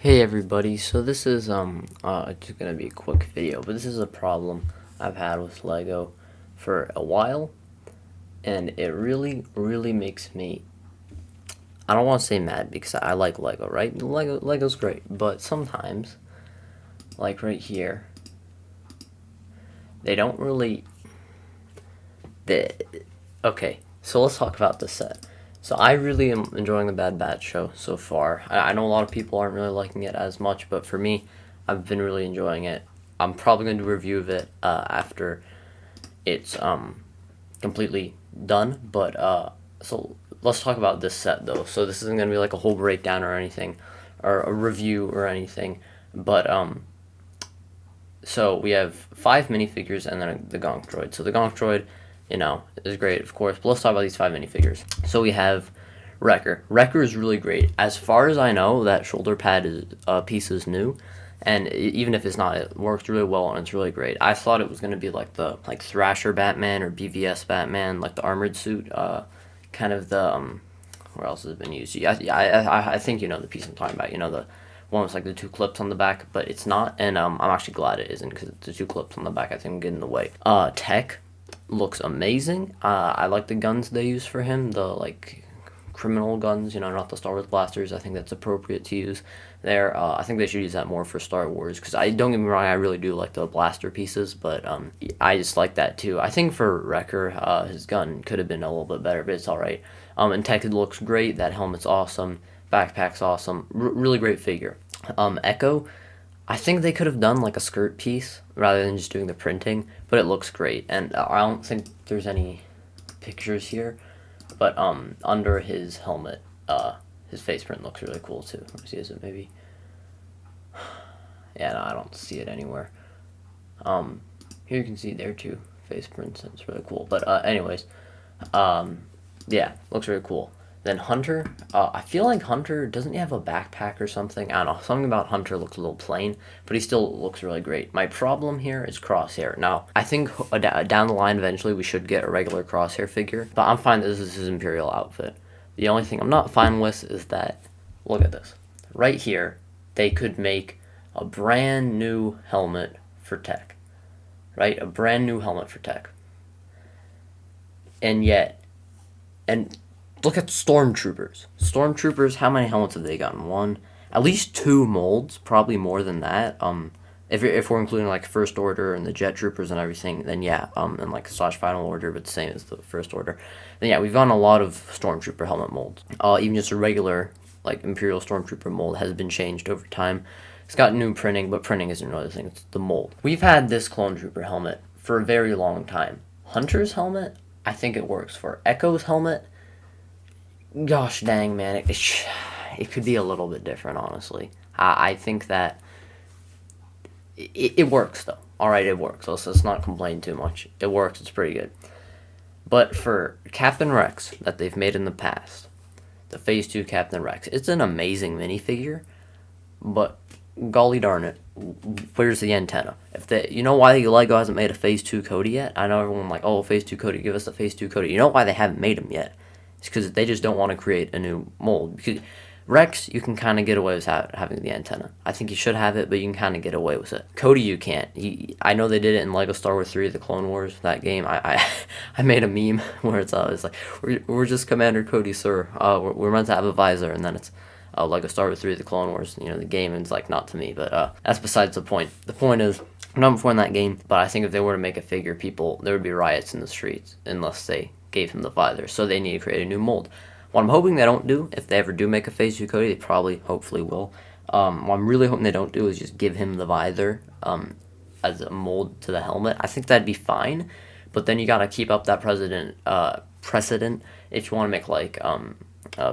Hey everybody, so this is just gonna be a quick video, but this is a problem I've had with Lego for a while, and it really makes me, I don't want to say mad because I like Lego, right? Lego's great, but sometimes, like right here, they don't really, they, okay, so let's talk about this set. So I really am enjoying the Bad Batch show so far. I know a lot of people aren't really liking it as much, but for me, I've been really enjoying it. I'm probably going to do a review of it after it's completely done. But so let's talk about this set though. So this isn't going to be like a whole breakdown or anything, or a review or anything. But so we have 5 minifigures and then the Gonk Droid. So the Gonk Droid, is great, of course. But let's talk about these 5 minifigures. So we have Wrecker. Wrecker is really great. As far as I know, that shoulder pad piece is new, and even if it's not, it works really well and it's really great. I thought it was going to be like the Thrasher Batman or BVS Batman, like the armored suit, kind of the where else has it been used? I think you know the piece I'm talking about. You know the one with like the 2 clips on the back, but it's not, and I'm actually glad it isn't because the 2 clips on the back I think will get in the way. Tech looks amazing. I like the guns they use for him, the criminal guns, not the Star Wars blasters. I think that's appropriate to use there. I think they should use that more for Star Wars because I don't get me wrong, I really do like the blaster pieces, but I just like that too. I think for Wrecker, his gun could have been a little bit better, but it's all right. And Tech looks great. That helmet's awesome. Backpack's awesome. Really great figure. Echo, I think they could have done like a skirt piece rather than just doing the printing, but it looks great. And I don't think there's any pictures here, but under his helmet, his face print looks really cool too. Let me see, is it maybe? Yeah, no, I don't see it anywhere. Here you can see there too, face prints. It's really cool. But anyways, yeah, looks really cool. Then Hunter, I feel like Hunter, doesn't he have a backpack or something? I don't know, something about Hunter looks a little plain, but he still looks really great. My problem here is Crosshair. Now, I think down the line eventually we should get a regular Crosshair figure, but I'm fine that this is his Imperial outfit. The only thing I'm not fine with is that, look at this. Right here, they could make a brand new helmet for Tech. Right? A brand new helmet for Tech. And yet, and look at Stormtroopers. Stormtroopers, how many helmets have they gotten? One, at least 2 molds, probably more than that. If we're including like First Order and the Jet Troopers and everything, then yeah, and like / Final Order, but the same as the First Order. Then yeah, we've gotten a lot of Stormtrooper helmet molds. Even just a regular like Imperial Stormtrooper mold has been changed over time. It's got new printing, but printing isn't another thing. It's the mold. We've had this Clone Trooper helmet for a very long time. Hunter's helmet, I think it works for. Echo's helmet, gosh dang, man, it could be a little bit different, honestly. I think that it works, though. All right, it works. Let's not complain too much. It works. It's pretty good. But for Captain Rex that they've made in the past, the Phase 2 Captain Rex, it's an amazing minifigure, but golly darn it, where's the antenna? You know why Lego hasn't made a Phase 2 Cody yet? I know everyone like, oh, Phase 2 Cody, give us a Phase 2 Cody. You know why they haven't made him yet? It's because they just don't want to create a new mold. Because Rex, you can kind of get away with having the antenna. I think you should have it, but you can kind of get away with it. Cody, you can't. I know they did it in Lego Star Wars 3, the Clone Wars, that game. I made a meme where it's like, we're just Commander Cody, sir. We're meant to have a visor, and then it's Lego Star Wars 3, the Clone Wars, the game, and it's like, not to me, but that's besides the point. The point is, I'm not before in that game, but I think if they were to make a figure, there would be riots in the streets unless they gave him the visor, so they need to create a new mold. What I'm hoping they don't do, if they ever do make a Phase 2 Cody, they probably, hopefully will. What I'm really hoping they don't do is just give him the visor as a mold to the helmet. I think that'd be fine, but then you gotta keep up that precedent if you want to make like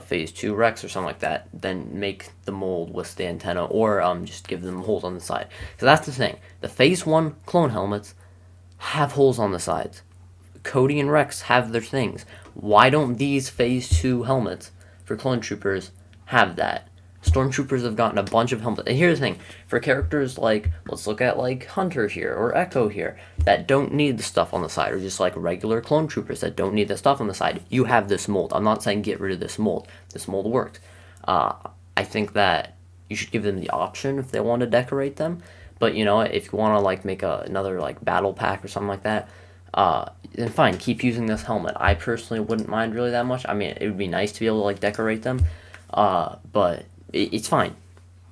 Phase 2 Rex or something like that, then make the mold with the antenna, or just give them holes on the side. Because that's the thing, the Phase 1 clone helmets have holes on the sides. Cody and Rex have their things. Why don't these Phase 2 helmets for Clone Troopers have that? Stormtroopers have gotten a bunch of helmets. And here's the thing. For characters like, let's look at like Hunter here or Echo here, that don't need the stuff on the side, or just like regular Clone Troopers that don't need the stuff on the side, you have this mold. I'm not saying get rid of this mold. This mold works. I think that you should give them the option if they want to decorate them. But you know, if you want to like make another like battle pack or something like that, then fine, keep using this helmet. I personally wouldn't mind really that much. I mean, it would be nice to be able to like decorate them, but it's fine.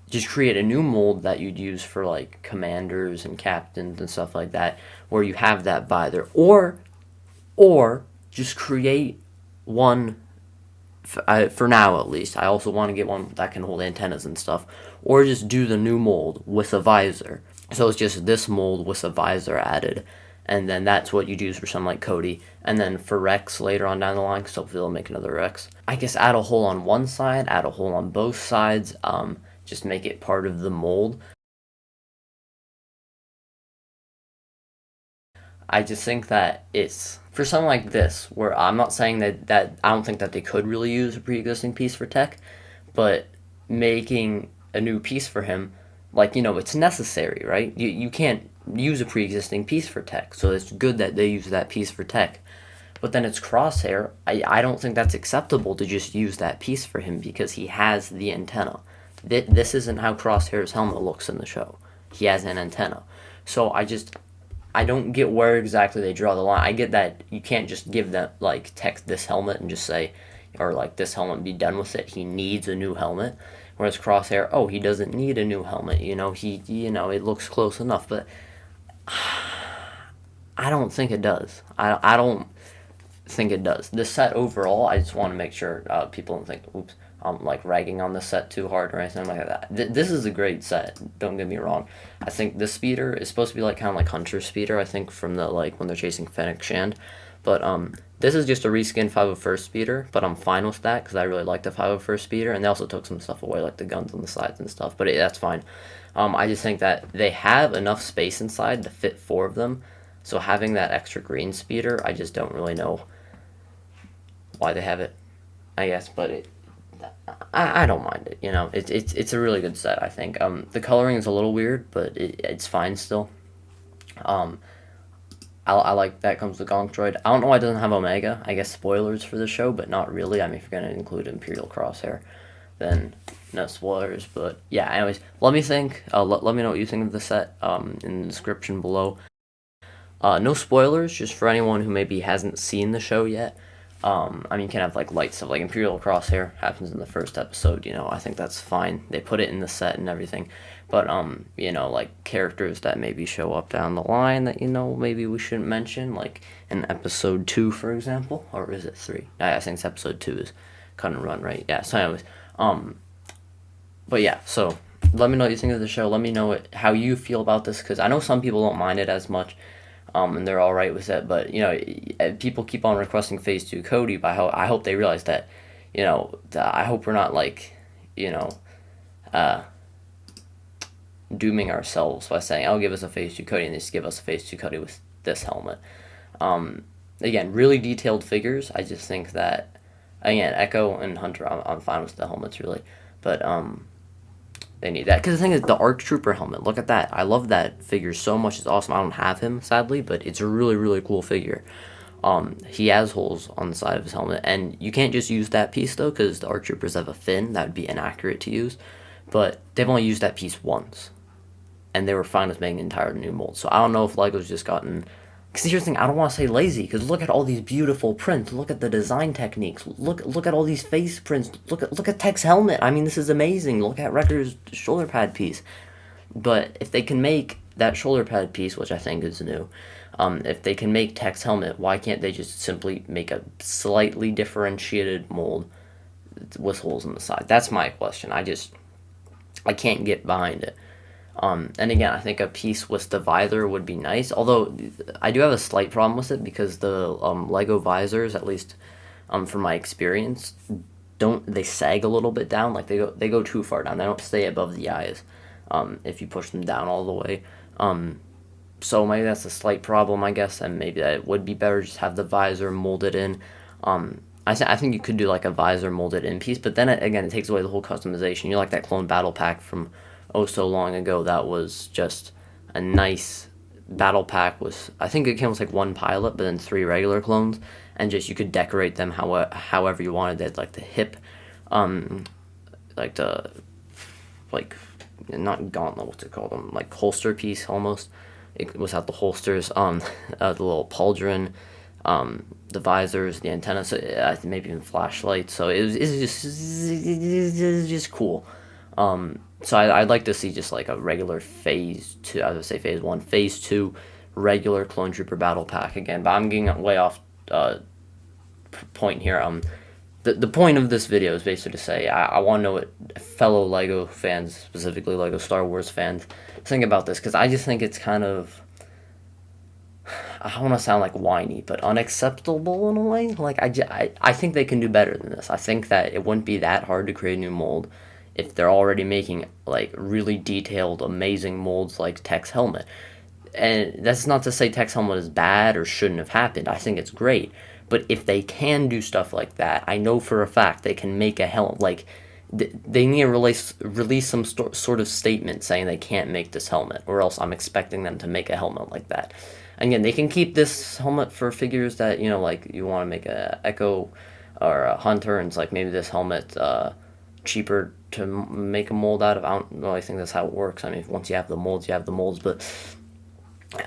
Just create a new mold that you'd use for like commanders and captains and stuff like that, where you have that visor, or just create one. For now at least, I also want to get one that can hold antennas and stuff, or just do the new mold with a visor. So it's just this mold with a visor added, and then that's what you'd use for something like Cody. And then for Rex later on down the line, because hopefully they'll make another Rex, I guess add a hole on one side, add a hole on both sides, just make it part of the mold. I just think that it's for something like this, where I'm not saying that I don't think that they could really use a pre-existing piece for tech, but making a new piece for him, like, you know, it's necessary, right? You can't use a pre-existing piece for tech, so it's good that they use that piece for tech. But then it's Crosshair. I don't think that's acceptable to just use that piece for him because he has the antenna. This isn't how Crosshair's helmet looks in the show. He has an antenna. So I don't get where exactly they draw the line. I get that you can't just give them like tech this helmet and just say, or like this helmet and be done with it. He needs a new helmet. Whereas Crosshair, oh, he doesn't need a new helmet. You know, it looks close enough, but I don't think it does. I don't think it does. The set overall, I just want to make sure people don't think, oops, I'm like ragging on the set too hard or anything like that. This is a great set. Don't get me wrong. I think this speeder is supposed to be like kind of like Hunter speeder. I think from the like when they're chasing Fennec Shand, but this is just a reskin 501st speeder. But I'm fine with that because I really like the 501st speeder, and they also took some stuff away like the guns on the sides and stuff. But that's fine. I just think that they have enough space inside to fit 4 of them. So having that extra green speeder, I just don't really know why they have it. I guess, but I don't mind it. You know, it's a really good set. I think the coloring is a little weird, but it's fine still. Um, I like that comes with Gonk Droid. I don't know why it doesn't have Omega. I guess spoilers for the show, but not really. I mean, if you're gonna include Imperial Crosshair, then no spoilers. But yeah, anyways, let me think. Let me know what you think of the set in the description below. No spoilers, just for anyone who maybe hasn't seen the show yet. I mean, you can have like light stuff, like Imperial Crosshair happens in the first episode. You know, I think that's fine. They put it in the set and everything. But you know, like characters that maybe show up down the line that you know maybe we shouldn't mention, like in episode 2, for example, or is it 3? I think it's episode 2 is Cut and Run, right? Yeah. So, anyways, but yeah, so let me know what you think of the show. Let me know how you feel about this, because I know some people don't mind it as much. And they're all right with it, but you know, people keep on requesting Phase 2 Cody. But I hope they realize that, you know, I hope we're not like, you know, dooming ourselves by saying, "Oh, give us a Phase 2 Cody," and just give us a Phase 2 Cody with this helmet. Again, really detailed figures. I just think that, again, Echo and Hunter, I'm fine with the helmets really, but they need that. Because the thing is, the ARC Trooper helmet, look at that. I love that figure so much. It's awesome. I don't have him, sadly, but it's a really, really cool figure. He has holes on the side of his helmet, and you can't just use that piece, though, because the ARC Troopers have a fin. That would be inaccurate to use. But they've only used that piece once, and they were fine with making an entire new mold. So I don't know if LEGO's just gotten... Because here's the thing, I don't want to say lazy, because look at all these beautiful prints. Look at the design techniques. Look at all these face prints. Look at Tech's helmet. I mean, this is amazing. Look at Wrecker's shoulder pad piece. But if they can make that shoulder pad piece, which I think is new, if they can make Tech's helmet, why can't they just simply make a slightly differentiated mold with holes on the side? That's my question. I can't get behind it. And again, I think a piece with the visor would be nice, although I do have a slight problem with it because the LEGO visors, at least from my experience, they sag a little bit down, like they go too far down. They don't stay above the eyes if you push them down all the way. So maybe that's a slight problem, I guess, and maybe that it would be better just have the visor molded in. I think you could do like a visor molded in piece, but then again, it takes away the whole customization. You like that clone battle pack from so long ago. That was just a nice battle pack with, I think it came with like 1 pilot but then 3 regular clones, and just you could decorate them however you wanted. They had like the hip like the like, not gauntlet, what's it called? Like holster piece almost. It was at the holsters, the little pauldron, the visors, the antenna, so maybe even flashlights. So it's just cool. So I'd like to see just like a regular phase two. I would say phase one, phase two, regular clone trooper battle pack again. But I'm getting way off point here. The point of this video is basically to say I want to know what fellow Lego fans, specifically Lego Star Wars fans, think about this, because I just think it's kind of, I don't want to sound like whiny, but unacceptable in a way. Like, I think they can do better than this. I think that it wouldn't be that hard to create a new mold if they're already making, like, really detailed, amazing molds like Tech's helmet. And that's not to say Tech's helmet is bad or shouldn't have happened. I think it's great. But if they can do stuff like that, I know for a fact they can make a helmet. Like, they need to release some sort of statement saying they can't make this helmet, or else I'm expecting them to make a helmet like that. Again, they can keep this helmet for figures that, you know, like, you want to make a Echo or a Hunter, and it's like maybe this helmet cheaper to make a mold out of. I don't really think that's how it works. I mean, once you have the molds, you have the molds, but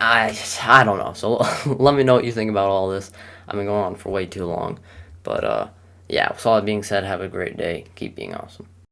I don't know. So let me know what you think about all this. I've been going on for way too long. But yeah, with all that being said, have a great day. Keep being awesome.